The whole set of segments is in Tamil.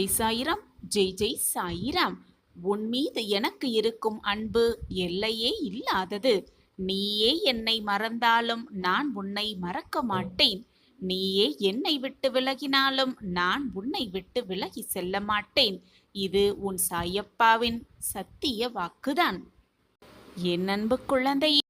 ஜெய் சாயிராம். ஜெய் ஜெய் சாயிராம். உன் மீது எனக்கு இருக்கும் அன்பு எல்லையே இல்லாதது. நீயே என்னை மறந்தாலும் நான் உன்னை மறக்க மாட்டேன். நீயே என்னை விட்டு விலகினாலும் நான் உன்னை விட்டு விலகி செல்ல மாட்டேன். இது உன் சாயப்பாவின் சத்திய வாக்குதான். என் அன்பு குழந்தையே,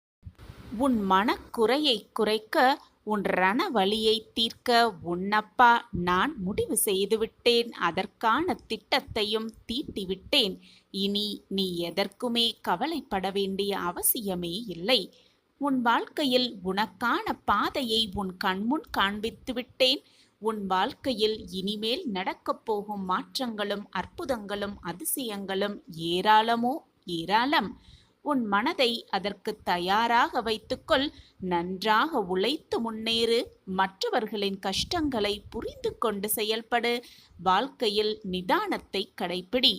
உன் மனக்குறையை குறைக்க, உன் ரண வலியை தீர்க்க உன்னப்பா நான் முடிவு செய்துவிட்டேன். அதற்கான திட்டத்தையும் தீட்டிவிட்டேன். இனி நீ எதற்குமே கவலைப்பட வேண்டிய அவசியமே இல்லை. உன் வாழ்க்கையில் உனக்கான பாதையை உன் கண்முன் காண்பித்து விட்டேன். உன் வாழ்க்கையில் இனிமேல் நடக்கப் போகும் மாற்றங்களும் அற்புதங்களும் அதிசயங்களும் ஏராளமோ ஏராளம். உன் மனதை அதற்கு தயாராக வைத்துக்கொள். நன்றாக உழைத்து முன்னேறு. மற்றவர்களின் கஷ்டங்களை புரிந்து கொண்டு செயல்படு. வாழ்க்கையில் நிதானத்தை கடைப்பிடி.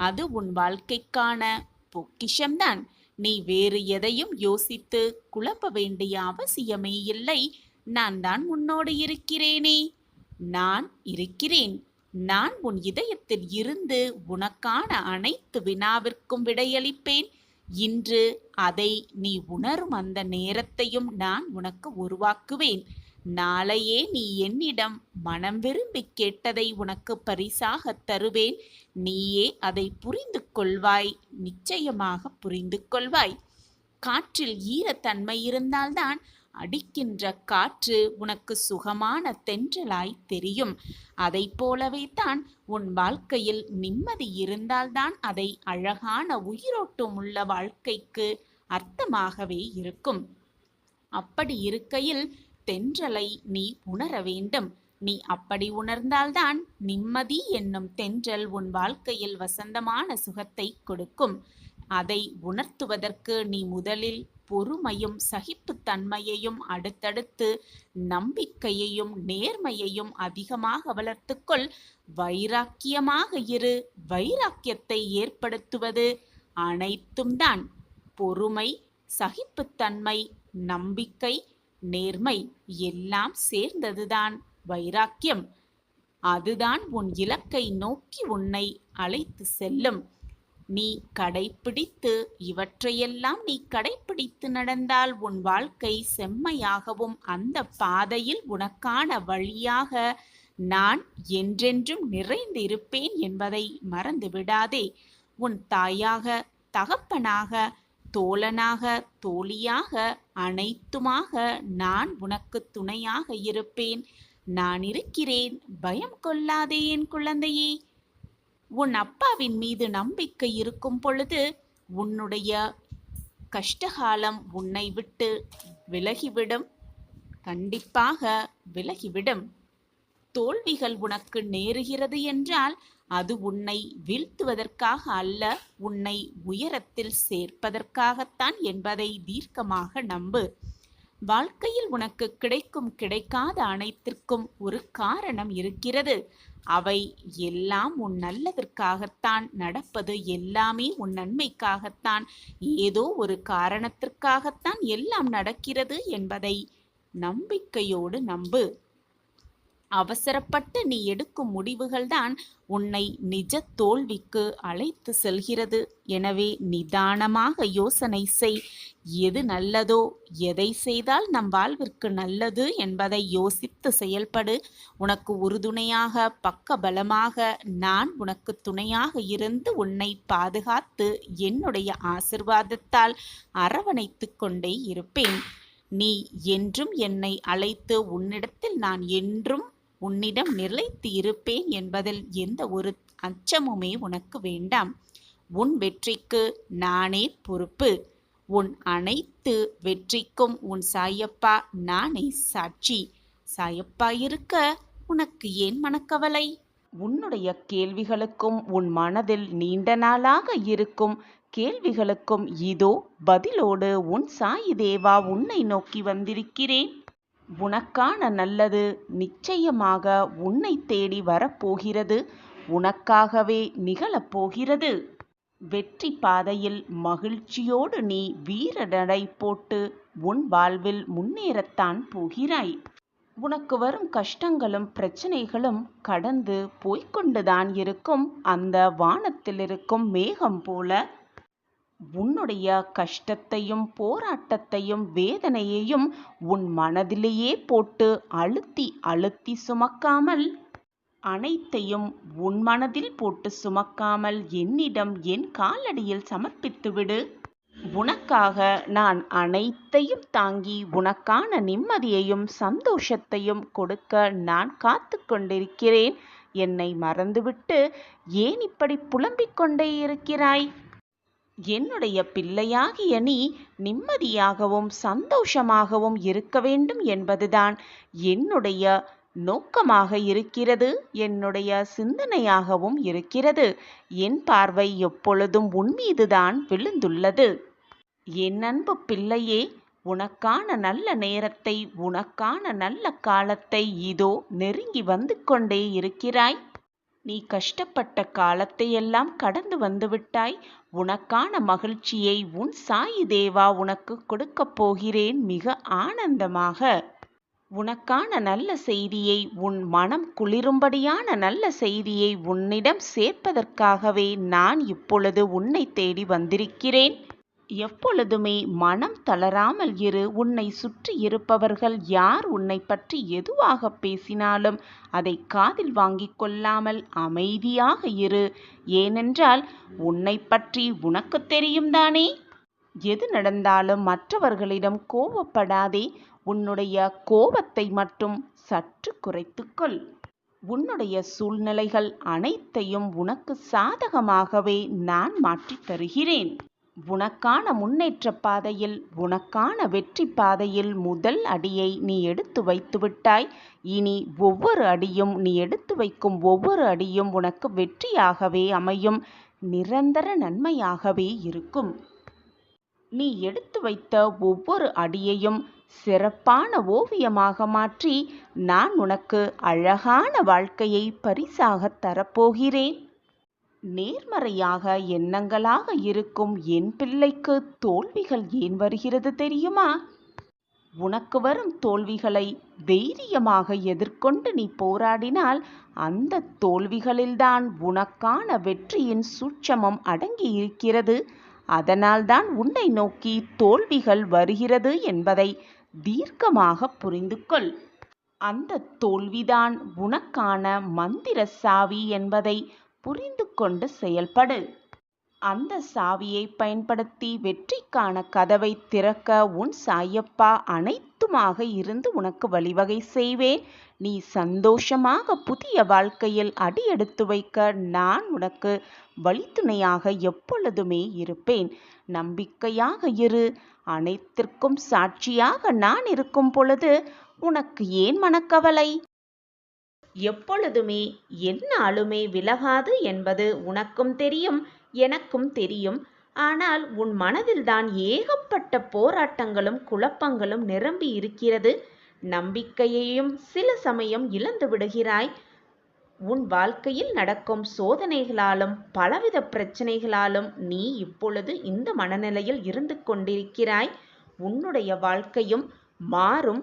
அது உன் வாழ்க்கைக்கான பொக்கிஷம்தான். நீ வேறு எதையும் யோசித்து குழப்ப வேண்டிய அவசியமே இல்லை. நான் தான் உன்னோடு இருக்கிறேனே. நான் இருக்கிறேன். நான் உன் இதயத்தில் இருந்து உனக்கான அனைத்து வினாவிற்கும் விடையளிப்பேன். இன்று அதை நீ உணரும் அந்த நேரத்தையும் நான் உனக்கு உருவாக்குவேன். நாளையே நீ என்னிடம் மனம் விரும்பி கேட்டதை உனக்கு பரிசாக தருவேன். நீயே அதை புரிந்து கொள்வாய். நிச்சயமாக புரிந்து கொள்வாய். காற்றில் ஈரத்தன்மை இருந்தால்தான் அடிக்கின்ற காற்று உனக்கு சுகமான தென்றலாய் தெரியும். அதை போலவே தான் உன் வாழ்க்கையில் நிம்மதி இருந்தால்தான் அதை அழகான உயிரோட்டம் உள்ள வாழ்க்கைக்கு அர்த்தமாகவே இருக்கும். அப்படி இருக்கையில் தென்றலை நீ உணர வேண்டும். நீ அப்படி உணர்ந்தால்தான் நிம்மதி என்னும் தென்றல் உன் வாழ்க்கையில் வசந்தமான சுகத்தை கொடுக்கும். அதை உணர்த்துவதற்கு நீ முதலில் பொறுமையும் சகிப்புத்தன்மையையும் அடுத்தடுத்து நம்பிக்கையையும் நேர்மையையும் அதிகமாக வளர்த்துக்கொள். வைராக்கியமாக இரு. வைராக்கியத்தை ஏற்படுத்துவது அனைத்தும் தான். பொறுமை, சகிப்புத்தன்மை, நம்பிக்கை, நேர்மை எல்லாம் சேர்ந்ததுதான் வைராக்கியம். அதுதான் உன் இலக்கை நோக்கி உன்னை அழைத்து செல்லும். நீ கடைப்பிடித்து இவற்றையெல்லாம் நீ கடைப்பிடித்து நடந்தால் உன் வாழ்க்கை செம்மையாகவும் அந்த பாதையில் உனக்கான வழியாக நான் என்றென்றும் நிறைந்திருப்பேன் என்பதை மறந்து விடாதே. உன் தாயாக, தகப்பனாக, தோழனாக, தோழியாக, அனைத்துமாக நான் உனக்கு துணையாக இருப்பேன். நான் இருக்கிறேன். பயம் கொள்ளாதே என் குழந்தையே. உன் அப்பாவின் மீது நம்பிக்கை இருக்கும் பொழுது உன்னுடைய கஷ்டகாலம் உன்னை விட்டு விலகிவிடும். கண்டிப்பாக விலகிவிடும். தோல்விகள் உனக்கு நேருகிறது என்றால் அது உன்னை வீழ்த்துவதற்காக அல்ல, உன்னை உயரத்தில் சேர்ப்பதற்காகத்தான் என்பதை தீர்க்கமாக நம்பு. வாழ்க்கையில் உனக்கு கிடைக்கும் கிடைக்காத அனைத்திற்கும் ஒரு காரணம் இருக்கிறது. அவை எல்லாம் உன் நல்லதற்காகத்தான் நடப்பது. எல்லாமே உன் நன்மைக்காகத்தான். ஏதோ ஒரு காரணத்திற்காகத்தான் எல்லாம் நடக்கிறது என்பதை நம்பிக்கையோடு நம்பு. அவசரப்பட்டு நீ எடுக்கும் முடிவுகள்தான் உன்னை நிஜ தோல்விக்கு அழைத்து செல்கிறது. எனவே நிதானமாக யோசனை செய். எது நல்லதோ, எதை செய்தால் நம் வாழ்விற்கு நல்லது என்பதை யோசித்து செயல்படு. உனக்கு உறுதுணையாக, பக்க பலமாக நான் உனக்கு துணையாக இருந்து உன்னை பாதுகாத்து என்னுடைய ஆசிர்வாதத்தால் அரவணைத்து கொண்டே இருப்பேன். நீ என்றும் என்னை அழைத்து உன்னிடத்தில் நான் என்றும் உன்னிடம் நிலைத்து இருப்பேன் என்பதில் எந்த ஒரு அச்சமுமே உனக்கு வேண்டாம். உன் வெற்றிக்கு நானே பொறுப்பு. உன் அனைத்து வெற்றிக்கும் உன் சாயப்பா நானே சாட்சி. சாயப்பா இருக்க உனக்கு ஏன் மனக்கவலை? உன்னுடைய கேள்விகளுக்கும் உன் மனதில் நீண்ட நாளாக இருக்கும் கேள்விகளுக்கும் இதோ பதிலோடு உன் சாயி தேவா உன்னை நோக்கி வந்திருக்கிறேன். உனக்கான நல்லது நிச்சயமாக உன்னை தேடி வரப்போகிறது. உனக்காகவே நிகழப்போகிறது. வெற்றி பாதையில் மகிழ்ச்சியோடு நீ வீர நடை போட்டு உன் வாழ்வில் முன்னேறத்தான் போகிறாய். உனக்கு வரும் கஷ்டங்களும் பிரச்சனைகளும் கடந்து போய்க்கொண்டுதான் இருக்கும் அந்த வானத்தில் இருக்கும் மேகம் போல. உன்னுடைய கஷ்டத்தையும் போராட்டத்தையும் வேதனையையும் உன் மனதிலேயே போட்டு அழுத்தி அழுத்தி சுமக்காமல், அனைத்தையும் உன் மனதில் போட்டு சுமக்காமல் என்னிடம் என் காலடியில் சமர்ப்பித்துவிடு. உனக்காக நான் அனைத்தையும் தாங்கி உனக்கான நிம்மதியையும் சந்தோஷத்தையும் கொடுக்க நான் காத்து கொண்டிருக்கிறேன். என்னை மறந்துவிட்டு ஏன் இப்படி புலம்பிக் கொண்டே இருக்கிறாய்? என்னுடைய பிள்ளையாகிய நீ நிம்மதியாகவும் சந்தோஷமாகவும் இருக்க வேண்டும் என்பதுதான் என்னுடைய நோக்கமாக இருக்கிறது, என்னுடைய சிந்தனையாகவும் இருக்கிறது. என் பார்வை எப்பொழுதும் உன்மீதுதான் விழுந்துள்ளது. என் அன்பு பிள்ளையே, உனக்கான நல்ல நேரத்தை, உனக்கான நல்ல காலத்தை இதோ நெருங்கி வந்து கொண்டே இருக்கிறாய். நீ கஷ்டப்பட்ட காலத்தையெல்லாம் கடந்து வந்துவிட்டாய். உனக்கான மகிழ்ச்சியை உன் சாயி தேவா உனக்கு கொடுக்கப் போகிறேன் மிக ஆனந்தமாக. உனக்கான நல்ல செய்தியை, உன் மனம் குளிரும்படியான நல்ல செய்தியை உன்னிடம் சேர்ப்பதற்காகவே நான் இப்பொழுது உன்னை தேடி வந்திருக்கிறேன். எப்பொழுதுமே மனம் தளராமல் இரு. உன்னை சுற்றி இருப்பவர்கள் யார் உன்னை பற்றி எதுவாக பேசினாலும் அதை காதில் வாங்கிக் கொள்ளாமல் அமைதியாக இரு. ஏனென்றால் உன்னை பற்றி உனக்கு தெரியும் தானே. எது நடந்தாலும் மற்றவர்களிடம் கோபப்படாதே. உன்னுடைய கோபத்தை மட்டும் சற்று குறைத்துக்கொள். உன்னுடைய சூழ்நிலைகள் அனைத்தையும் உனக்கு சாதகமாகவே நான் மாற்றித் தருகிறேன். உனக்கான முன்னேற்ற பாதையில், உனக்கான வெற்றி பாதையில் முதல் அடியை நீ எடுத்து வைத்து விட்டாய். இனி ஒவ்வொரு அடியும், நீ எடுத்து வைக்கும் ஒவ்வொரு அடியும் உனக்கு வெற்றியாகவே அமையும், நிரந்தர நன்மையாகவே இருக்கும். நீ எடுத்து வைத்த ஒவ்வொரு அடியையும் சிறப்பான ஓவியமாக மாற்றி நான் உனக்கு அழகான வாழ்க்கையை பரிசாக தரப்போகிறேன். நேர்மறையாக எண்ணங்களாக இருக்கும் என் பிள்ளைக்கு தோல்விகள் ஏன் வருகிறது தெரியுமா? உனக்கு வரும் தோல்விகளை தைரியமாக எதிர்கொண்டு நீ போராடினால் அந்த தோல்விகளில்தான் உனக்கான வெற்றியின் சூட்சமம் அடங்கி இருக்கிறது. அதனால்தான் உன்னை நோக்கி தோல்விகள் வருகிறது என்பதை தீர்க்கமாக புரிந்து கொள். அந்த தோல்விதான் உனக்கான மந்திர சாவி என்பதை புரிந்து கொண்டு செயல்படு. அந்த சாவியை பயன்படுத்தி வெற்றிக்கான கதவை திறக்க உன் சாயப்பா அனைத்துமாக இருந்து உனக்கு வழிவகை செய்வேன். நீ சந்தோஷமாக புதிய வாழ்க்கையில் அடியெடுத்து வைக்க நான் உனக்கு வழித்துணையாக எப்பொழுதுமே இருப்பேன். நம்பிக்கையாக இரு. அனைத்திற்கும் சாட்சியாக நான் இருக்கும் பொழுது உனக்கு ஏன் மனக்கவலை? எப்பொழுதுமே எந்நாளுமே விலகாது என்பது உனக்கும் தெரியும், எனக்கும் தெரியும். ஆனால் உன் மனதில்தான் ஏகப்பட்ட போராட்டங்களும் குழப்பங்களும் நிரம்பி இருக்கிறது. நம்பிக்கையையும் சில சமயம் இழந்து விடுகிறாய். உன் வாழ்க்கையில் நடக்கும் சோதனைகளாலும் பலவித பிரச்சனைகளாலும் நீ இப்பொழுது இந்த மனநிலையில் இருந்து கொண்டிருக்கிறாய். உன்னுடைய வாழ்க்கையும் மாறும்.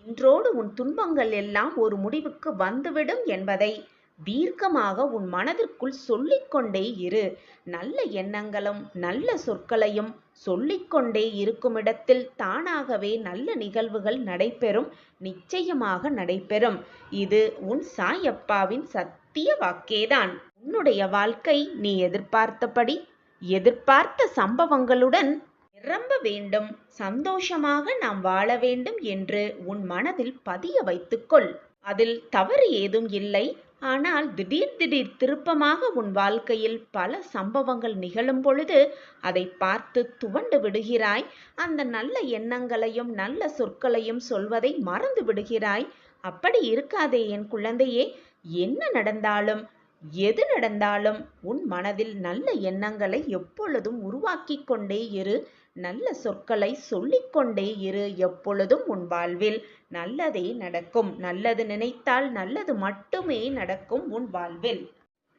இன்றோடு உன் துன்பங்கள் எல்லாம் ஒரு முடிவுக்கு வந்துவிடும் என்பதை தீர்க்கமாக உன் மனதிற்குள் சொல்லிக்கொண்டே இரு. நல்ல எண்ணங்களும் நல்ல சொற்களையும் சொல்லிக்கொண்டே இருக்கும் இடத்தில் தானாகவே நல்ல நிகழ்வுகள் நடைபெறும், நிச்சயமாக நடைபெறும். இது உன் சாயப்பாவின் சத்திய வாக்கேதான். உன்னுடைய வாழ்க்கை நீ எதிர்பார்த்தபடி, எதிர்பார்த்த சம்பவங்களுடன் நிரம்ப வேண்டும், சந்தோஷமாக நாம் வாழ வேண்டும் என்று உன் மனதில் பதிய வைத்துக்கொள். அதில் தவறு ஏதும் இல்லை. ஆனால் திடீர் திருப்பமாக உன் வாழ்க்கையில் பல சம்பவங்கள் நிகழும் பொழுது அதை பார்த்து துவண்டு விடுகிறாய். அந்த நல்ல எண்ணங்களையும் நல்ல சொற்களையும் சொல்வதை மறந்து விடுகிறாய். அப்படி இருக்காதே என் குழந்தையே. என்ன நடந்தாலும், எது நடந்தாலும் உன் மனதில் நல்ல எண்ணங்களை எப்பொழுதும் உருவாக்கி கொண்டே இரு. நல்ல சொற்களை சொல்லிக்கொண்டே இரு. எப்பொழுதும் உன் வாழ்வில் நல்லதே நடக்கும். நல்லது நினைத்தால் நல்லது மட்டுமே நடக்கும் உன் வாழ்வில்.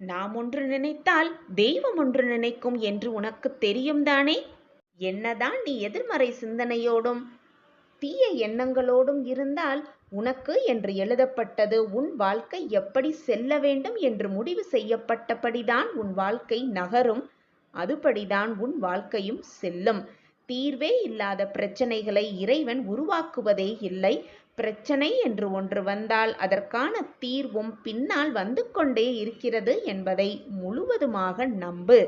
நாம் ஒன்று நினைத்தால் தெய்வம் ஒன்று நினைக்கும் என்று உனக்கு தெரியும் தானே. என்னதான் நீ எதிர்மறை சிந்தனையோடும் தீய எண்ணங்களோடும் இருந்தால் உனக்கு என்று எழுதப்பட்டது உன் வாழ்க்கை எப்படி செல்ல வேண்டும் என்று முடிவு செய்யப்பட்டபடிதான் உன் வாழ்க்கை நகரும். அதுபடிதான் உன் வாழ்க்கையும் செல்லும். தீர்வே இல்லாத பிரச்சனைகளை இறைவன் உருவாக்குவதே இல்லை. பிரச்சனை என்று ஒன்று வந்தால் அதற்கான தீர்வும் பின்னால் வந்து கொண்டே இருக்கிறது என்பதை முழுவதுமாக நம்பு.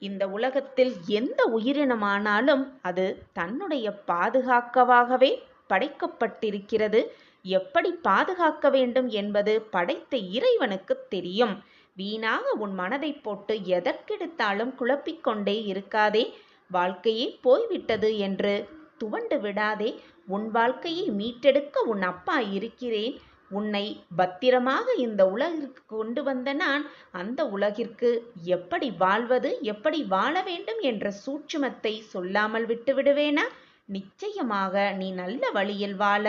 இந்த உலகத்தில் எந்த உயிரினமானாலும் அது தன்னுடைய பாதுகாக்கவாகவே படைக்கப்பட்டிருக்கிறது. எப்படி பாதுகாக்க வேண்டும் என்பது படைத்த இறைவனுக்கு தெரியும். வீணாக உன் மனதை போட்டு எதற்கெடுத்தாலும் குழப்பிக்கொண்டே இருக்காதே. வாழ்க்கையே போய்விட்டது என்று துவண்டு விடாதே. உன் வாழ்க்கையை மீட்டெடுக்க உன் அப்பா இருக்கிறேன். உன்னை பத்திரமாக இந்த உலகிற்கு கொண்டு வந்த நான் அந்த உலகிற்கு எப்படி வாழ்வது, எப்படி வாழ வேண்டும் என்ற சூட்சுமத்தை சொல்லாமல் விட்டு விடுவேனா? நிச்சயமாக நீ நல்ல வழியில் வாழ,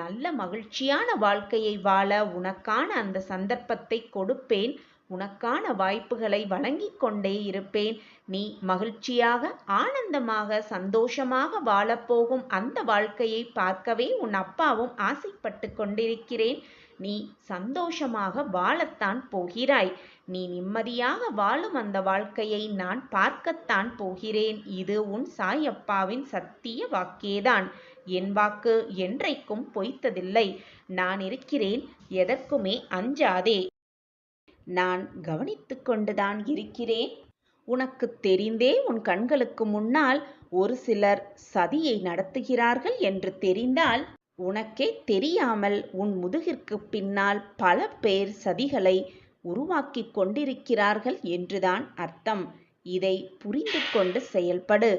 நல்ல மகிழ்ச்சியான வாழ்க்கையை வாழ உனக்கான அந்த சந்தர்ப்பத்தை கொடுப்பேன். உனக்கான வாய்ப்புகளை வழங்கிக் கொண்டே இருப்பேன். நீ மகிழ்ச்சியாக, ஆனந்தமாக, சந்தோஷமாக வாழப்போகும் அந்த வாழ்க்கையை பார்க்கவே உன் அப்பாவும் ஆசைப்பட்டு கொண்டிருக்கிறேன். நீ சந்தோஷமாக வாழத்தான் போகிறாய். நீ நிம்மதியாக வாழும் அந்த வாழ்க்கையை நான் பார்க்கத்தான் போகிறேன். இது உன் சாயப்பாவின் சத்திய வாக்கேதான். என் வாக்கு என்றைக்கும் பொய்த்ததில்லை. நான் இருக்கிறேன். எதற்குமே அஞ்சாதே. நான் கவனித்து கொண்டுதான் இருக்கிறேன். உனக்கு தெரிந்தே உன் கண்களுக்கு முன்னால் ஒரு சிலர் சதியை நடத்துகிறார்கள் என்று தெரிந்தால், உனக்கே தெரியாமல் உன் முதுகிற்கு பின்னால் பல பேர் சதிகளை உருவாக்கி கொண்டிருக்கிறார்கள் என்றுதான் அர்த்தம். இதை புரிந்து கொண்டு செயல்படு.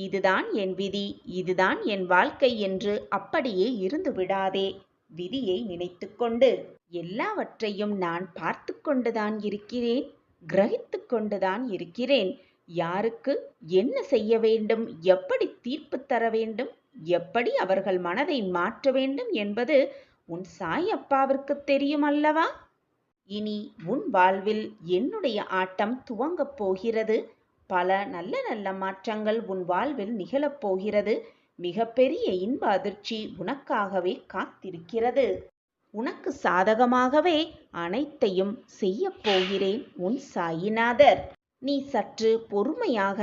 இதுதான் என் விதி, இதுதான் என் வாழ்க்கை என்று அப்படியே இருந்து விடாதே. விதியை நினைத்து கொண்டு எல்லாவற்றையும் நான் பார்த்து கொண்டுதான் இருக்கிறேன், கிரகித்து கொண்டுதான் இருக்கிறேன். யாருக்கு என்ன செய்ய வேண்டும், எப்படி தீர்ப்பு தர வேண்டும், எப்படி அவர்கள் மனதை மாற்ற வேண்டும் என்பது உன் சாயப்பாவிற்கு தெரியும் அல்லவா? இனி உன் வாழ்வில் என்னுடைய ஆட்டம் துவங்கப் போகிறது. பல நல்ல நல்ல மாற்றங்கள் உன் வாழ்வில் நிகழப் போகிறது. மிகப்பெரிய இன்ப அதிர்ச்சி உனக்காகவே காத்திருக்கிறது. உனக்கு சாதகமாகவே அனைத்தையும் செய்யப் போகிறேன் உன் சாயிநாதர். நீ சற்று பொறுமையாக,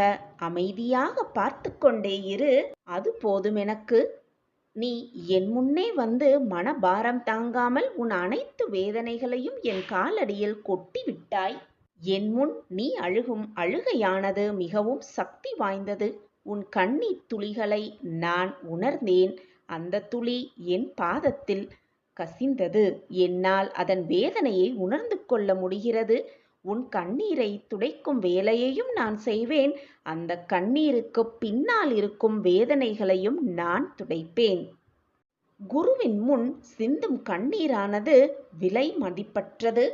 அமைதியாக பார்த்து கொண்டே இரு. அது போதும் எனக்கு. நீ என் முன்னே வந்து மனபாரம் தாங்காமல் உன் அனைத்து வேதனைகளையும் என் காலடியில் கொட்டி விட்டாய். என் முன் நீ அழுகும் அழுகையானது மிகவும் சக்தி வாய்ந்தது. உன் கண்ணீர் துளிகளை நான் உணர்ந்தேன். அந்த துளி என் பாதத்தில் கசிந்தது. என்னால் அதன் வேதனையை உணர்ந்து கொள்ள முடிகிறது. உன் கண்ணீரை துடைக்கும் வேலையையும் நான் செய்வேன். அந்த கண்ணீருக்கு பின்னால் இருக்கும் வேதனைகளையும் நான் துடைப்பேன். குருவின் முன் சிந்தும் கண்ணீரானது விலை மதிப்பற்றது.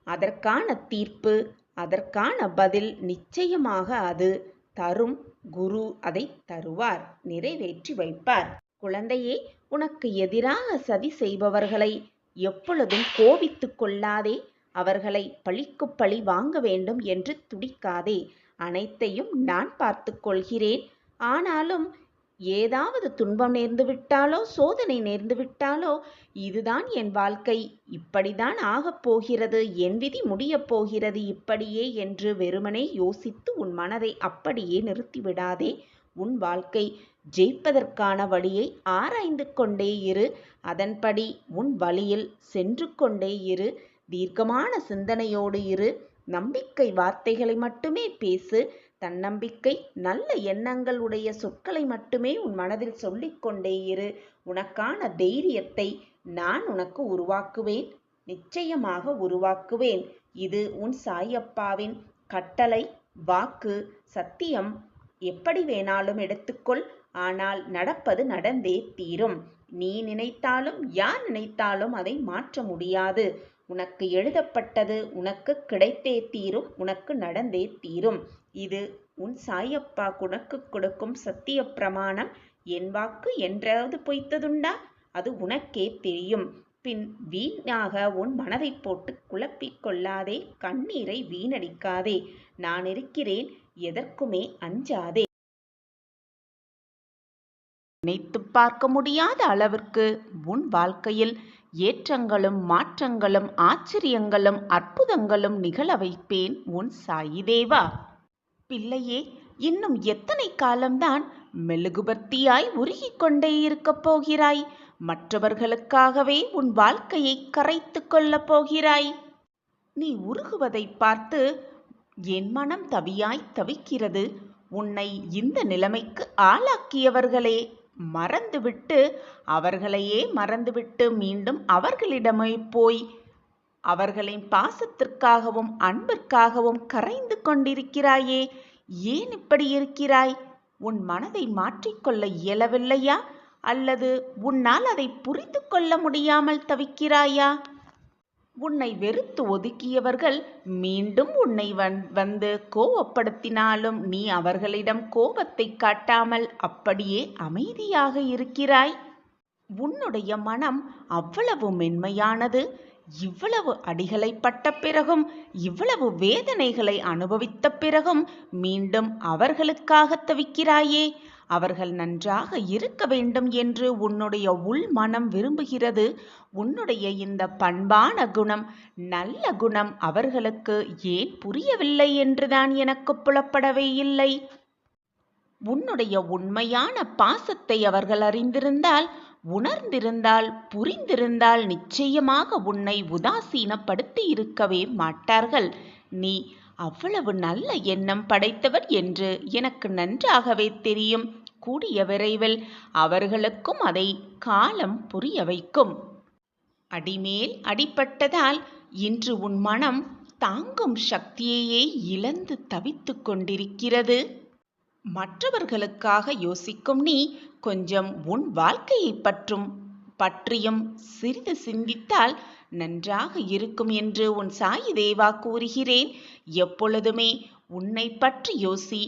அதற்கான தீர்ப்பு, அதற்கான பதில் நிச்சயமாக அது தரும். குரு அதை தருவார், நிறைவேற்றி வைப்பார். குழந்தையே, உனக்கு எதிராக சதி செய்பவர்களை எப்பொழுதும் கோபித்து கொள்ளாதே. அவர்களை பழிக்கு பழி வாங்க வேண்டும் என்று துடிக்காதே. அனைத்தையும் நான் பார்த்து கொள்கிறேன். ஆனாலும் ஏதாவது துன்பம் நேர்ந்து விட்டாலோ, சோதனை நேர்ந்து விட்டாலோ, இதுதான் என் வாழ்க்கை, இப்படிதான் ஆகப் போகிறது, என் விதி முடியப் போகிறது இப்படியே என்று வெறுமனே யோசித்து உன் மனதை அப்படியே நிறுத்திவிடாதே. உன் வாழ்க்கை ஜெயிப்பதற்கான வழியை ஆராய்ந்து கொண்டே இரு. அதன்படி உன் வழியில் சென்று கொண்டே இரு. தீர்க்கமான சிந்தனையோடு இரு. நம்பிக்கை வார்த்தைகளை மட்டுமே பேசு. தன்னம்பிக்கை, நல்ல எண்ணங்கள் உடைய சொற்களை மட்டுமே உன் மனதில் சொல்லிக்கொண்டே இரு. உனக்கான தைரியத்தை நான் உனக்கு உருவாக்குவேன். நிச்சயமாக உருவாக்குவேன். இது உன் சாயப்பாவின் கட்டளை, வாக்கு, சத்தியம். எப்படி வேணாலும் எடுத்துக்கொள். ஆனால் நடப்பது நடந்தே தீரும். நீ நினைத்தாலும் யார் நினைத்தாலும் அதை மாற்ற முடியாது. உனக்கு எழுதப்பட்டது உனக்கு கிடைத்தே தீரும், உனக்கு நடந்தே தீரும். இது உன் சாயப்பா உனக்கு கொடுக்கும் சத்திய பிரமாணம். என் வாக்கு என்றாவது பொய்த்ததுண்டா? அது உனக்கே தெரியும். பின் வீணாக உன் மனதை போட்டு குழப்பிக் கொள்ளாதே. கண்ணீரை வீணடிக்காதே. நான் இருக்கிறேன். எதற்குமே அஞ்சாதே. நினைத்துப் பார்க்க முடியாத அளவிற்கு உன் வாழ்க்கையில் ஏற்றங்களும் மாற்றங்களும் ஆச்சரியங்களும் அற்புதங்களும் நிகழ வைப்பேன் உன் சாயி தேவா. பிள்ளையே, இன்னும் எத்தனை காலம்தான் மெழுகுபர்த்தியாய் உருகிக் கொண்டே இருக்கப் போகிறாய்? மற்றவர்களுக்காகவே உன் வாழ்க்கையை கரைத்து கொள்ளப் போகிறாய்? நீ உருகுவதை பார்த்து என் மனம் தவியாய் தவிக்கிறது. உன்னை இந்த நிலைமைக்கு ஆளாக்கியவர்களே மறந்துவிட்டு, அவர்களையே மறந்துவிட்டு மீண்டும் அவர்களிடமே போய் அவர்களின் பாசத்திற்காகவும் அன்பிற்காகவும் கரைந்து கொண்டிருக்கிறாயே. ஏன் இப்படி இருக்கிறாய்? உன் மனதை மாற்றிக்கொள்ள இயலவில்லையா? அல்லது உன்னால் அதை புரிந்து கொள்ள முடியாமல் தவிக்கிறாயா? உன்னை வெறுத்து ஒதுக்கியவர்கள் மீண்டும் உன்னை வந்து கோபப்படுத்தினாலும் நீ அவர்களிடம் கோபத்தை காட்டாமல் அப்படியே அமைதியாக இருக்கிறாய். உன்னுடைய மனம் அவ்வளவு மென்மையானது. இவ்வளவு அடிகளை பட்ட பிறகும், இவ்வளவு வேதனைகளை அனுபவித்த பிறகும் மீண்டும் அவர்களுக்காக தவிக்கிறாயே. அவர்கள் நன்றாக இருக்க வேண்டும் என்று உன்னுடைய உள் மனம் விரும்புகிறது. உன்னுடைய இந்த பண்பான குணம், நல்ல குணம் அவர்களுக்கு ஏன் புரியவில்லை என்றுதான் எனக்கு புலப்படவே இல்லை. உன்னுடைய உண்மையான பாசத்தை அவர்கள் அறிந்திருந்தால், உணர்ந்திருந்தால், புரிந்திருந்தால் நிச்சயமாக உன்னை உதாசீனப்படுத்தி இருக்கவே மாட்டார்கள். நீ அவ்வளவு நல்ல எண்ணம் படைத்தவர் என்று எனக்கு நன்றாகவே தெரியும். கூடிய விரைவில் அவர்களுக்கும் அதை காலம் புரிய வைக்கும். அடிமேல் அடிபட்டதால் இன்று உன் மனம் தாங்கும் சக்தியையே இழந்து தவித்து கொண்டிருக்கிறது. மற்றவர்களுக்காக யோசிக்கும் நீ கொஞ்சம் உன் வாழ்க்கையை பற்றியும் சிறிது சிந்தித்தால் நன்றாக இருக்கும் என்று உன் சாயி தேவா கூறுகிறேன். எப்பொழுதுமே உன்னை பற்றி யோசி.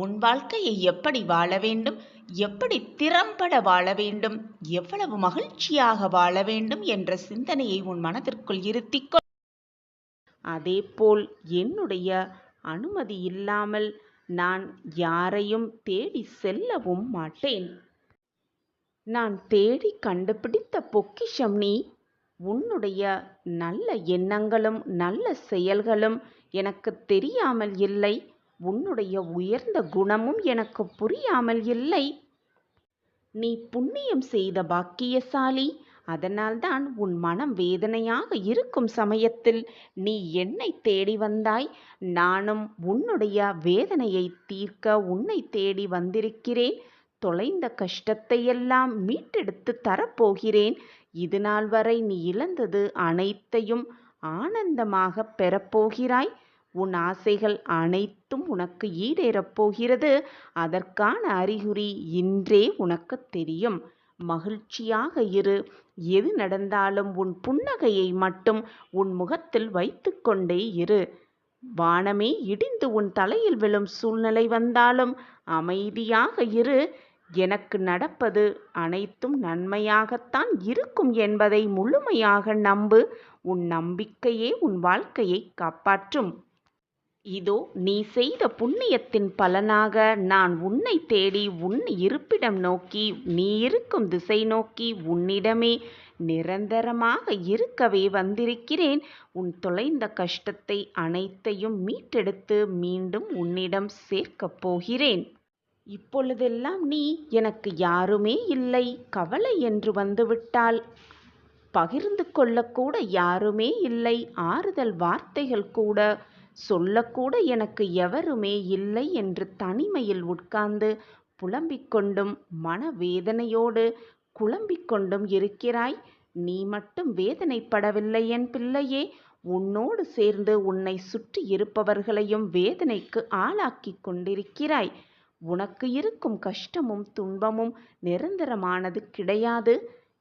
உன் வாழ்க்கையை எப்படி வாழ வேண்டும், எப்படி திறம்பட வாழ வேண்டும், எவ்வளவு மகிழ்ச்சியாக வாழ வேண்டும் என்ற சிந்தனையை உன் மனதிற்குள் இருத்திக்கொள். அதேபோல் என்னுடைய அனுமதி இல்லாமல் நான் யாரையும் தேடி செல்லவும் மாட்டேன். நான் தேடி கண்டுபிடித்த பொக்கிஷம் நீ. உன்னுடைய நல்ல எண்ணங்களும் நல்ல செயல்களும் எனக்கு தெரியாமல் இல்லை. உன்னுடைய உயர்ந்த குணமும் எனக்கு புரியாமல் இல்லை. நீ புண்ணியம் செய்த பாக்கியசாலி. அதனால்தான் உன் மனம் வேதனையாக இருக்கும் சமயத்தில் நீ என்னை தேடி வந்தாய். நானும் உன்னுடைய வேதனையை தீர்க்க உன்னை தேடி வந்திருக்கிறேன். தொலைந்த கஷ்டத்தையெல்லாம் மீட்டெடுத்து தரப்போகிறேன். இது நாள் வரை நீ இழந்தது அனைத்தையும் ஆனந்தமாக பெறப்போகிறாய். உன் ஆசைகள் அனைத்தும் உனக்கு ஈடேறப் போகிறது. அதற்கான அறிகுறி இன்றே உனக்கு தெரியும். மகிழ்ச்சியாக இரு. எது நடந்தாலும் உன் புன்னகையை மட்டும் உன் முகத்தில் வைத்து கொண்டே இரு. வானமே இடிந்து உன் தலையில் விழும் சூழ்நிலை வந்தாலும் அமைதியாக இரு. எனக்கு நடப்பது அனைத்தும் நன்மையாகத்தான் இருக்கும் என்பதை முழுமையாக நம்பு. உன் நம்பிக்கையே உன் வாழ்க்கையை காப்பாற்றும். இதோ நீ செய்த புண்ணியத்தின் பலனாக நான் உன்னை தேடி உன் இருப்பிடம் நோக்கி, நீ இருக்கும் திசை நோக்கி உன்னிடமே நிரந்தரமாக இருக்கவே வந்திருக்கிறேன். உன் தொலைந்த கஷ்டத்தை அனைத்தையும் மீட்டெடுத்து மீண்டும் உன்னிடம் சேர்க்கப் போகிறேன். இப்பொழுதெல்லாம் நீ எனக்கு யாருமே இல்லை, கவலை என்று வந்துவிட்டால் பகிர்ந்து கொள்ளக்கூட யாருமே இல்லை, ஆறுதல் வார்த்தைகள் கூட சொல்லக்கூட எனக்கு எவருமே இல்லை என்று தனிமையில் உட்கார்ந்து புலம்பிக் கொண்டும் மனவேதனையோடு குழம்பிக் கொண்டும் இருக்கிறாய். நீ மட்டும் வேதனைப்படவில்லை என் பிள்ளையே. உன்னோடு சேர்ந்து உன்னை சுற்றி இருப்பவர்களையும் வேதனைக்கு ஆளாக்கி கொண்டிருக்கிறாய். உனக்கு இருக்கும் கஷ்டமும் துன்பமும் நிரந்தரமானது கிடையாது.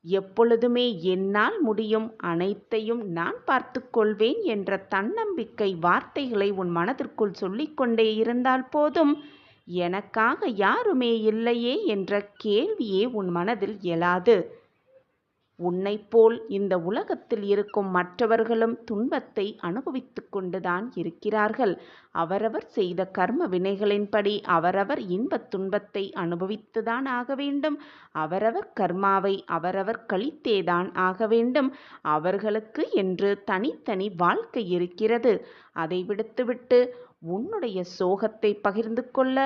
எப்பொழுதுமே என்னால் முடியும், அனைத்தையும் நான் பார்த்து கொள்வேன் என்ற தன்னம்பிக்கை வார்த்தைகளை உன் மனதிற்குள் சொல்லிக்கொண்டே இருந்தால் போதும். எனக்காக யாருமே இல்லையே என்ற கேள்வியே உன் மனதில் எழாது. உன்னைப் போல் இந்த உலகத்தில் இருக்கும் மற்றவர்களும் துன்பத்தை அனுபவித்துக் கொண்டுதான் இருக்கிறார்கள். அவரவர் செய்த கர்ம வினைகளின்படி அவரவர் இன்பத் துன்பத்தை அனுபவித்துதான் ஆக வேண்டும். அவரவர் கர்மாவை அவரவர் கழித்தேதான் ஆக வேண்டும். அவர்களுக்கு என்று தனித்தனி வாழ்க்கை இருக்கிறது. அதை விடுத்துவிட்டு உன்னுடைய சோகத்தை பகிர்ந்து கொள்ள,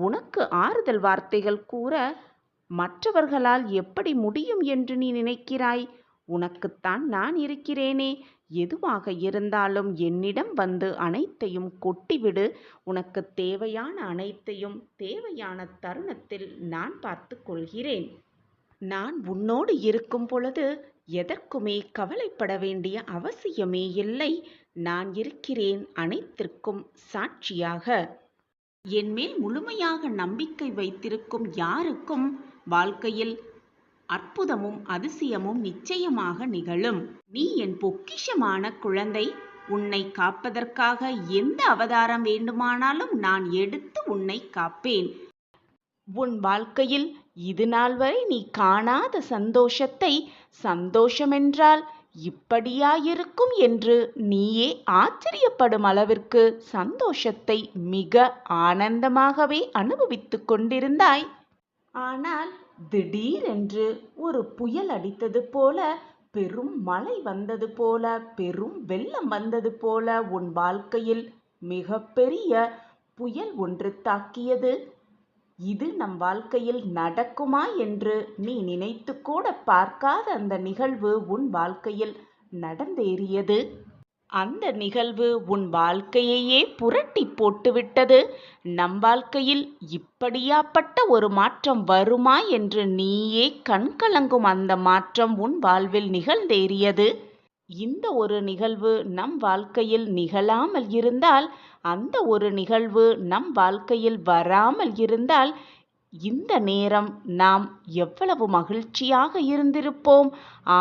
உனக்கு ஆறுதல் வார்த்தைகள் கூற மற்றவர்களால் எப்படி முடியும் என்று நீ நினைக்கிறாய்? உனக்குத்தான் நான் இருக்கிறேனே. எதுவாக இருந்தாலும் என்னிடம் வந்து அனைத்தையும் கொட்டிவிடு. உனக்கு தேவையான அனைத்தையும் தேவையான தருணத்தில் நான் பார்த்து கொள்கிறேன். நான் உன்னோடு இருக்கும் பொழுது எதற்குமே கவலைப்பட வேண்டிய அவசியமே இல்லை. நான் இருக்கிறேன் அனைத்திற்கும் சாட்சியாக. என்மேல் முழுமையாக நம்பிக்கை வைத்திருக்கும் யாருக்கும் வாழ்க்கையில் அற்புதமும் அதிசயமும் நிச்சயமாக நிகழும். நீ என் பொக்கிஷமான குழந்தை. உன்னை காப்பதற்காக எந்த அவதாரம் வேண்டுமானாலும் நான் எடுத்து உன்னை காப்பேன். உன் வாழ்க்கையில் இதுநாள் வரை நீ காணாத சந்தோஷத்தை, சந்தோஷமென்றால் இப்படியாயிருக்கும் என்று நீயே ஆச்சரியப்படும் அளவிற்கு சந்தோஷத்தை மிக ஆனந்தமாகவே அனுபவித்துக் கொண்டிருந்தாய். ஆனால் திடீரென்று ஒரு புயல் அடித்தது போல, பெரும் மழை வந்தது போல, பெரும் வெள்ளம் வந்தது போல உன் வாழ்க்கையில் மிகப்பெரிய புயல் ஒன்று தாக்கியது. இது நம் வாழ்க்கையில் நடக்குமா என்று நீ நினைத்து கூட பார்க்காத அந்த நிகழ்வு உன் வாழ்க்கையில் நடந்தேறியது. அந்த நிகழ்வு உன் வாழ்க்கையையே புரட்டி போட்டுவிட்டது. நம் வாழ்க்கையில் இப்படியாப்பட்ட ஒரு மாற்றம் வருமா என்று நீயே கண்கலங்கும் அந்த மாற்றம் உன் வாழ்வில் நிகழ்ந்தேறியது. இந்த ஒரு நிகழ்வு நம் வாழ்க்கையில் நிகழாமல் இருந்தால், அந்த ஒரு நிகழ்வு நம் வாழ்க்கையில் வராமல் இருந்தால், இந்த நேரம் நாம் எவ்வளவு மகிழ்ச்சியாக இருந்திருப்போம்.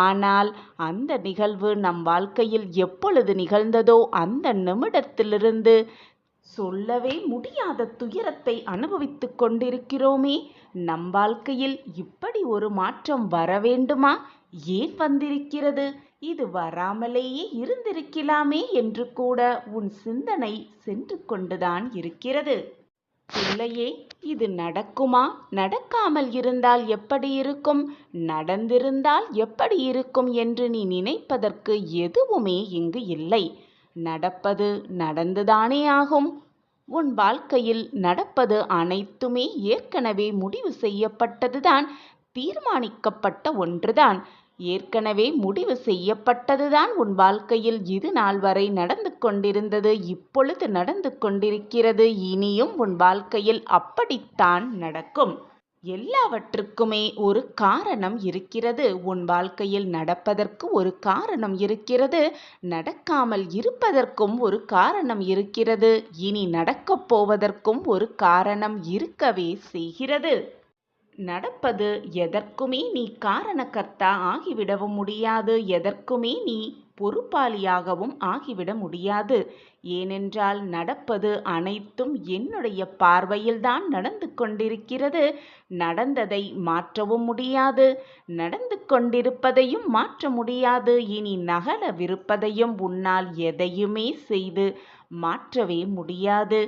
ஆனால் அந்த நிகழ்வு நம் வாழ்க்கையில் எப்பொழுது நிகழ்ந்ததோ அந்த நிமிடத்திலிருந்து சொல்லவே முடியாத துயரத்தை அனுபவித்துக் கொண்டிருக்கிறோமே. நம் வாழ்க்கையில் இப்படி ஒரு மாற்றம் வர வேண்டுமா? ஏன் வந்திருக்கிறது? இது வராமலேயே இருந்திருக்கலாமே என்று கூட உன் சிந்தனை சென்று கொண்டுதான் இருக்கிறது. பிள்ளையே, இது நடக்குமா? நடக்காமல் இருந்தால் எப்படி இருக்கும்? நடந்திருந்தால் எப்படி இருக்கும் என்று நீ நினைப்பதற்கு எதுவுமே இங்கு இல்லை. நடப்பது நடந்துதானே ஆகும். உன் வாழ்க்கையில் நடப்பது அனைத்துமே ஏற்கனவே முடிவு செய்யப்பட்டதுதான், தீர்மானிக்கப்பட்ட ஒன்றுதான். ஏற்கனவே முடிவு செய்யப்பட்டதுதான் உன் வாழ்க்கையில் இது நாள் வரை நடந்து கொண்டிருந்தது, இப்பொழுது நடந்து கொண்டிருக்கிறது, இனியும் உன் வாழ்க்கையில் அப்படித்தான் நடக்கும். எல்லாவற்றுக்குமே ஒரு காரணம் இருக்கிறது. உன் வாழ்க்கையில் நடப்பதற்கு ஒரு காரணம் இருக்கிறது, நடக்காமல் இருப்பதற்கும் ஒரு காரணம் இருக்கிறது, இனி நடக்கப் போவதற்கும் ஒரு காரணம் இருக்கவே செய்கிறது. நடப்பது எதற்குமே நீ காரணகர்த்தா ஆகிவிடவும் முடியாது, எதற்குமே நீ பொறுப்பாளியாகவும் ஆகிவிட முடியாது. ஏனென்றால் நடப்பது அனைத்தும் என்னுடைய பார்வையில்தான் நடந்து கொண்டிருக்கிறது. நடந்ததை மாற்றவும் முடியாது, நடந்து கொண்டிருப்பதையும் மாற்ற முடியாது, இனி நகரவிருப்பதையும் உன்னால் எதையுமே செய்து மாற்றவே முடியாது.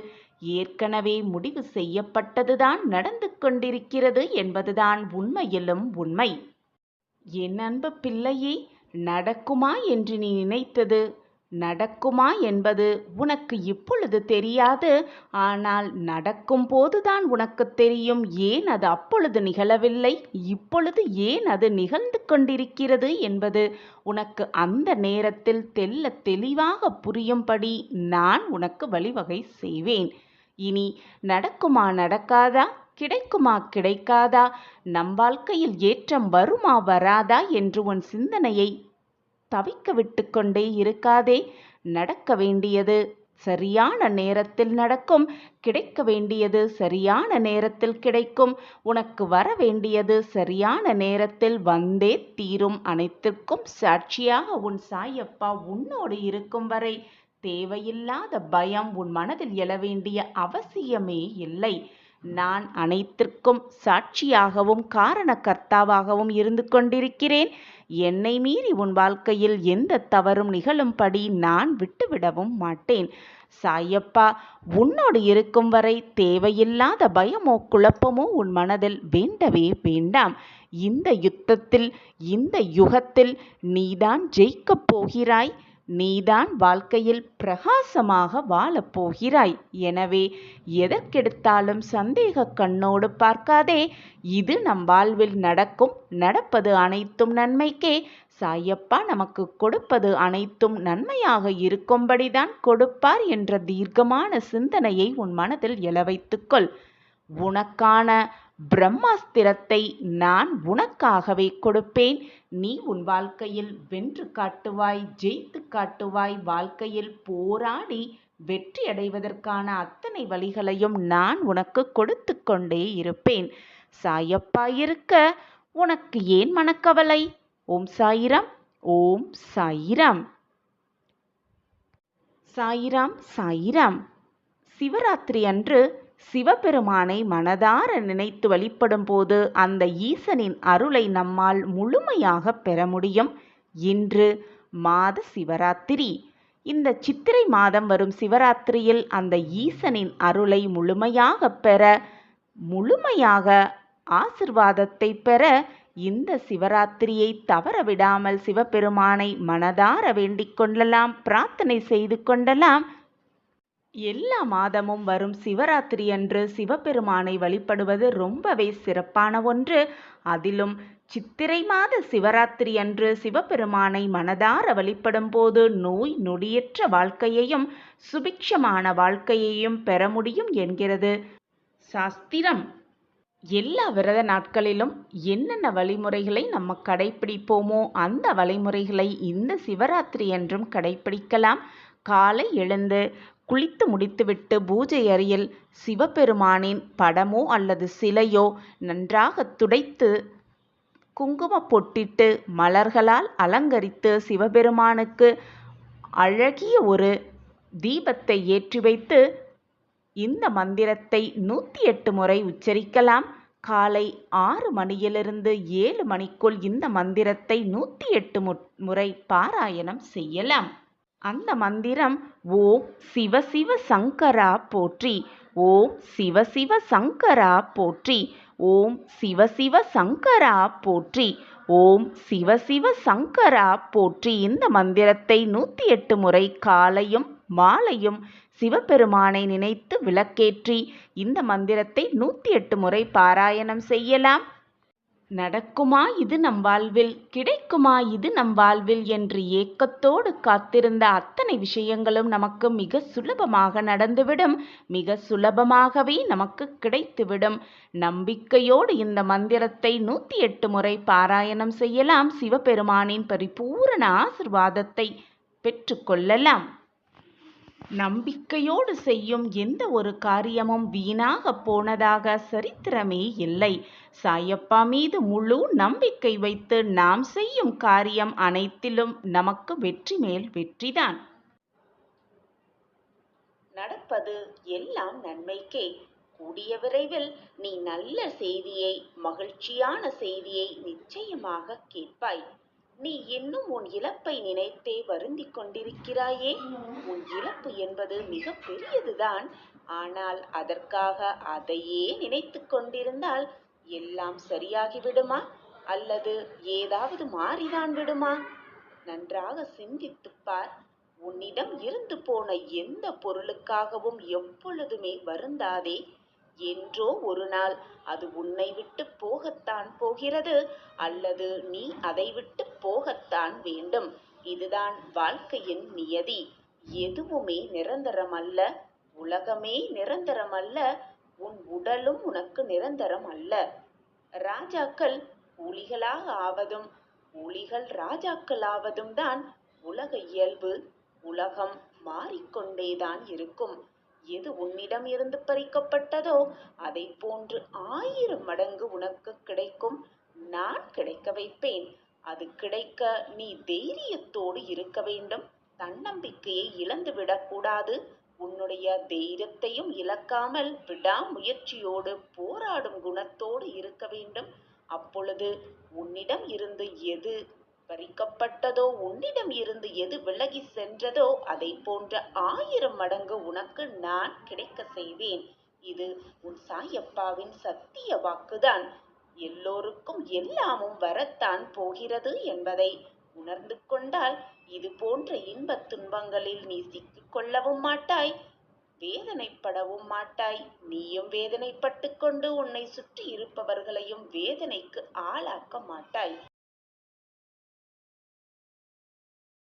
ஏற்கனவே முடிவு செய்யப்பட்டதுதான் நடந்து கொண்டிருக்கிறது என்பதுதான் உண்மையிலும் உண்மை. என் அன்பு பிள்ளையே, நடக்குமா என்று நீ நினைத்தது நடக்குமா என்பது உனக்கு இப்பொழுது தெரியாது. ஆனால் நடக்கும் போதுதான் உனக்கு தெரியும். ஏன் அது அப்பொழுது நிகழவில்லை, இப்பொழுது ஏன் அது நிகழ்ந்து கொண்டிருக்கிறது என்பது உனக்கு அந்த நேரத்தில் தெள்ளத் தெளிவாக புரியும்படி நான் உனக்கு வழிவகை செய்வேன். இனி நடக்குமா நடக்காதா, கிடைக்குமா கிடைக்காதா, நம் வாழ்க்கையில் ஏற்றம் வருமா வராதா என்று உன் சிந்தனையை தவிக்க விட்டு கொண்டே இருக்காதே. நடக்க வேண்டியது சரியான நேரத்தில் நடக்கும், கிடைக்க வேண்டியது சரியான நேரத்தில் கிடைக்கும், உனக்கு வர வேண்டியது சரியான நேரத்தில் வந்தே தீரும். அனைத்திற்கும் சாட்சியாக உன் சாயப்பா உன்னோடு இருக்கும் வரை தேவையில்லாத பயம் உன் மனதில் எழ வேண்டிய அவசியமே இல்லை. நான் அனைத்திற்கும் சாட்சியாகவும் காரணகர்த்தாவாகவும் இருந்து கொண்டிருக்கிறேன். என்னை மீறி உன் வாழ்க்கையில் எந்த தவறும் நிகழும்படி நான் விட்டுவிடவும் மாட்டேன். சாயப்பா, உன்னோடு இருக்கும் வரை தேவையில்லாத பயமோ குழப்பமோ உன் மனதில் வேண்டவே வேண்டாம். இந்த யுத்தத்தில், இந்த யுகத்தில் நீதான் ஜெயிக்கப் போகிறாய். நீதான் வாழ்க்கையில் பிரகாசமாக வாழப் போகிறாய். எனவே எதற்கெடுத்தாலும் சந்தேக கண்ணோடு பார்க்காதே. இது நம் வாழ்வில் நடக்கும். நடப்பது அனைத்தும் நன்மைக்கே. சாயப்பா நமக்கு கொடுப்பது அனைத்தும் நன்மையாக இருக்கும்படிதான் கொடுப்பார் என்ற தீர்க்கமான சிந்தனையை உன் மனதில் எழ வைத்துக்கொள். உனக்கான பிரம்மாஸ்திரத்தை நான் உனக்காகவே கொடுப்பேன். நீ உன் வாழ்க்கையில் வென்று காட்டுவாய், ஜெயித்து காட்டுவாய். வாழ்க்கையில் போராடி வெற்றி அடைவதற்கான அத்தனை வழிகளையும் நான் உனக்கு கொடுத்து கொண்டே இருப்பேன். சாயப்பா இருக்க உனக்கு ஏன் மனக்கவலை? ஓம் சாயிராம். ஓம் சாயிராம். சாயிராம் சாயிராம். சிவராத்திரி அன்று சிவபெருமானை மனதார நினைத்து வழிபடும் போது அந்த ஈசனின் அருளை நம்மால் முழுமையாக பெற முடியும். இன்று மாத சிவராத்திரி. இந்த சித்திரை மாதம் வரும் சிவராத்திரியில் அந்த ஈசனின் அருளை முழுமையாக பெற, முழுமையாக ஆசிர்வாதத்தை பெற இந்த சிவராத்திரியை தவறவிடாமல் சிவபெருமானை மனதார வேண்டிக் கொள்ளலாம், பிரார்த்தனை செய்து கொள்ளலாம். எல்லா மாதமும் வரும் சிவராத்திரி அன்று சிவபெருமானை வழிபடுவது ரொம்பவே சிறப்பான ஒன்று. அதிலும் சித்திரை மாத சிவராத்திரி அன்று சிவபெருமானை மனதார வழிபடும் போது நோய் நொடியற்ற வாழ்க்கையையும் சுபிக்ஷமான வாழ்க்கையையும் பெற முடியும் என்கிறது சாஸ்திரம். எல்லா விரத நாட்களிலும் என்னென்ன வழிமுறைகளை நம்ம கடைபிடிப்போமோ அந்த வழிமுறைகளை இந்த சிவராத்திரி அன்றும் கடைபிடிக்கலாம். காலை எழுந்து குளித்து முடித்துவிட்டு பூஜை அறையில் சிவபெருமானின் படமோ அல்லது சிலையோ நன்றாக துடைத்து குங்கும பொட்டிட்டு மலர்களால் அலங்கரித்து சிவபெருமானுக்கு அழகிய ஒரு தீபத்தை ஏற்றி வைத்து இந்த மந்திரத்தை 108 முறை உச்சரிக்கலாம். காலை 6 மணியிலிருந்து 7 மணிக்குள் இந்த மந்திரத்தை 108 முறை பாராயணம் செய்யலாம். அந்த மந்திரம் ஓம் சிவ சிவ சங்கரா போற்றி, ஓம் சிவ சிவ சங்கரா போற்றி, ஓம் சிவ சிவ சங்கரா போற்றி, ஓம் சிவ சிவ சங்கரா போற்றி. இந்த மந்திரத்தை 108 முறை காலையும் மாலையும் சிவபெருமானை நினைத்து விளக்கேற்றி இந்த மந்திரத்தை 108 முறை பாராயணம் செய்யலாம். நடக்குமா இது நம் வாழ்வில், கிடைக்குமா இது நம் வாழ்வில் என்று ஏக்கத்தோடு காத்திருந்த அத்தனை விஷயங்களும் நமக்கு மிக சுலபமாக நடந்துவிடும். மிக சுலபமாகவே நமக்கு கிடைத்துவிடும். நம்பிக்கையோடு இந்த மந்திரத்தை 108 முறை பாராயணம் செய்யலாம். சிவபெருமானின் பரிபூரண ஆசிர்வாதத்தை பெற்றுக்கொள்ளலாம். நம்பிக்கையோடு செய்யும் எந்த ஒரு காரியமும் வீணாக போனதாக சரித்திரமே இல்லை. சாயப்பா மீது முழு நம்பிக்கை வைத்து நாம் செய்யும் காரியம் அனைத்திலும் நமக்கு வெற்றி மேல் வெற்றிதான். நடப்பது எல்லாம் நன்மைக்கே. கூடிய விரைவில் நீ நல்ல செய்தியை, மகிழ்ச்சியான செய்தியை நிச்சயமாக கேட்பாய். நீ இன்னும் உன் இழப்பை நினைத்தே வருந்திக் கொண்டிருக்கிறாயே. உன் இழப்பு என்பது மிக பெரியதுதான். ஆனால் அதற்காக அதையே நினைத்து கொண்டிருந்தால் எல்லாம் சரியாகிவிடுமா? அல்லது ஏதாவது மாறிதான் விடுமா? நன்றாக சிந்தித்துப் பார். உன்னிடம் இருந்து போன எந்த பொருளுக்காகவும் எப்பொழுதுமே வருந்தாதே. என்றோ ஒரு நாள் அது உன்னை விட்டு போகத்தான் போகிறது, அல்லது நீ அதை விட்டு போகத்தான் வேண்டும். இதுதான் வாழ்க்கையின் நியதி. எதுவுமே நிரந்தரமல்ல. உலகமே நிரந்தரமல்ல. உன் உடலும் உனக்கு நிரந்தரம் அல்ல. ராஜாக்கள் கூலிகளாக ஆவதும் கூலிகள் ராஜாக்கள் ஆவதும் தான் உலக இயல்பு. உலகம் மாறிக்கொண்டேதான் இருக்கும். எது உன்னிடம் இருந்து பறிக்கப்பட்டதோ அதை போன்று 1000 மடங்கு உனக்கு கிடைக்கும். நான் கிடைக்க வைப்பேன். அது கிடைக்க நீ தைரியத்தோடு இருக்க வேண்டும். தன்னம்பிக்கையை இழந்து விடக்கூடாது. உன்னுடைய தைரியத்தையும் இழக்காமல் விடாமுயற்சியோடு போராடும் குணத்தோடு இருக்க வேண்டும். அப்பொழுது உன்னிடம் இருந்து எது பறிக்கப்பட்டதோ, உன்னிடம் இருந்து எது விலகி சென்றதோ, அதை போன்ற 1000 மடங்கு உனக்கு நான் கிடைக்க செய்வேன். இது உன் சாயப்பாவின் சத்திய வாக்குதான். எல்லோருக்கும் எல்லாமும் வரத்தான் போகிறது என்பதை உணர்ந்து கொண்டால் இது போன்ற இன்பத் துன்பங்களில் நீ சிக்கிக் கொள்ளவும் மாட்டாய், வேதனைப்படவும் மாட்டாய். நீயும் வேதனைப்பட்டு கொண்டு உன்னை சுற்றி இருப்பவர்களையும் வேதனைக்கு ஆளாக்க மாட்டாய்.